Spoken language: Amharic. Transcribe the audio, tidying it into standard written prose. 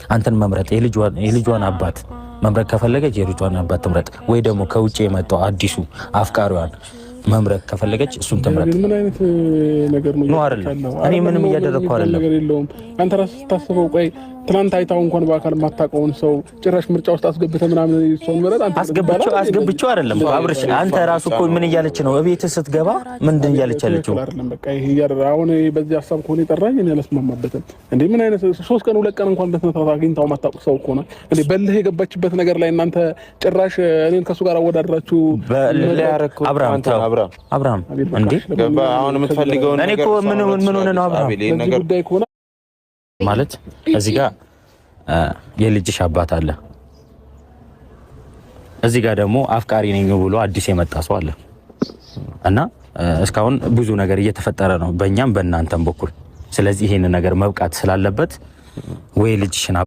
አንተን መምረጥ የልጇን አባት መምረጥ ከፈለገች የልጇን አባት ትምረጥ፣ ወይ ደግሞ ከውጭ የመጣው አዲሱ አፍቃሪዋን መምረጥ ከፈለገች እሱን ትምረጥ። ምን አይነት ነገር ነው አይደለም? እኔ ምንም እያደረኩ አይደለም። አንተ ራስህ ታስበው። ቆይ ትናንት አይታው እንኳን በአካል የማታውቀውን ሰው ጭራሽ ምርጫ ውስጥ አስገብተህ ምናምን ሰውን መረጥ አንተ አስገብቼው አይደለም አብርሽ። አንተ ራሱ እኮ ምን እያለች ነው? እቤት ስትገባ ምንድን እያለች ያለችው? በቃ ይሄ አሁን በዚህ ሀሳብ ከሆነ የጠራኝ እኔ አላስማማበትም። እንዴ ምን አይነት 3 ቀን 2 ቀን እንኳን በስነስርዓት አግኝታው የማታውቅ ሰው እኮ ነው እንዴ በልህ የገባችበት ነገር ላይ እናንተ ጭራሽ እኔን ከሱ ጋር አወዳድራችሁ አብርሃም እንዴ አሁን የምትፈልገው ነገር እኔ እኮ ምን ሆነ ነው አብርሃም ለዚህ ጉዳይ ከሆነ ማለት እዚህ ጋር የልጅሽ አባት አለ፣ እዚህ ጋር ደግሞ አፍቃሪ ነኝ ብሎ አዲስ የመጣ ሰው አለ እና እስካሁን ብዙ ነገር እየተፈጠረ ነው በእኛም በእናንተም በኩል። ስለዚህ ይሄን ነገር መብቃት ስላለበት ወይ ልጅሽን